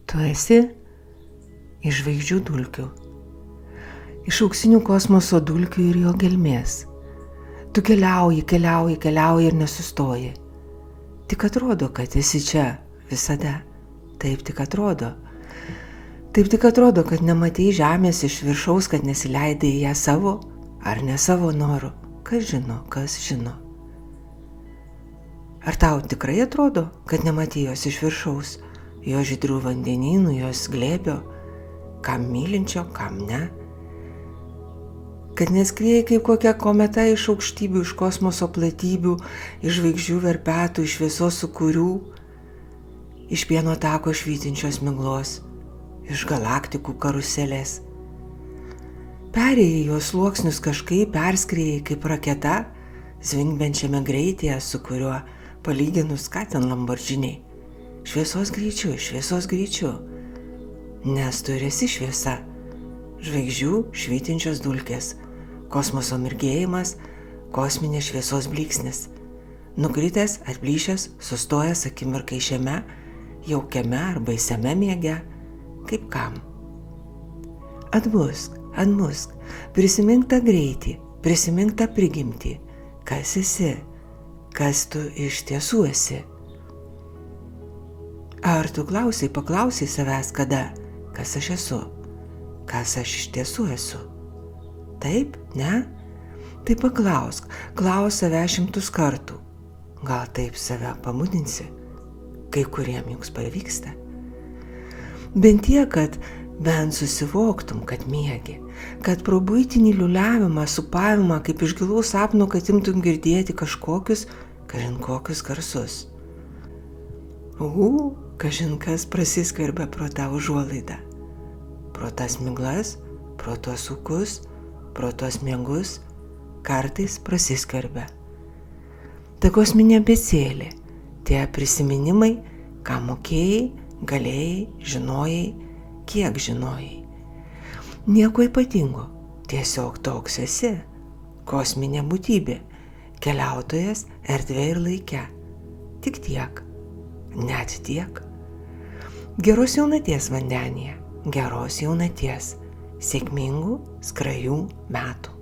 Tu esi iš žvaigždžių dulkių, iš auksinių kosmoso dulkių ir jo gelmės. Tu keliauji ir nesustoji. Tik atrodo, kad esi čia visada. Taip tik atrodo. Taip tik atrodo, kad nematei žemės iš viršaus, kad nesileidai į ją savo ar ne savo noru. Kas žino. Ar tau tikrai atrodo, kad nematei jos iš viršaus, jo žydrų vandenynų, jos glėbio, kam mylinčio, kam ne? Kad neskrieji kaip kokia kometa iš aukštybių, iš kosmoso platybių, iš žvaigždžių verpetų, iš šviesos sūkurių, iš pieno tako švytinčios miglos, iš galaktikų karuselės. Perėjai jos sluoksnius kažkaip, perskrėjai kaip raketa, zvingbenčiame greityje, su kuriuo palyginus ką ten Lamborghiniai. Šviesos greičiu, nes tu ir esi šviesa, žvaigždžių švytinčios dulkės, kosmoso mirgėjimas, kosminės šviesos blyksnis, nukritęs, atplyšęs, sustojęs akimirkai šiame, jaukiame ar baisiame miege, kaip kam. Atbusk, prisimink tą greitį, prisimink tą prigimtį, kas esi, kas tu iš tiesų esi. Ar tu paklausai savęs kada, kas aš esu, kas aš iš tiesų esu? Taip, ne? Tai paklausk save 100 kartų. Gal taip save pamudinsi? Kai kuriem jums pavyksta. Bent tiek, kad bent susivoktum, kad miegi, kad pro buitinį liuliavimą, supavimą, kaip iš gilaus sapno, kad imtum girdėti kažkokius garsus. Kažin kas prasiskverbia pro tą užuolaidą. Pro tas miglas, pro tuos ūkus, pro tuos miegus, kartais prasiskverbia. Ta kosminė abėcėlė, tie prisiminimai, ką mokėjai, galėjai, žinojai, kiek žinojai. Nieko ypatingo, tiesiog toks esi, kosminė būtybė, keliautojas erdvėje ir laike. Tik tiek, net tiek. Geros jaunaties vandenyje, geros jaunaties, sėkmingų, skrajų metų.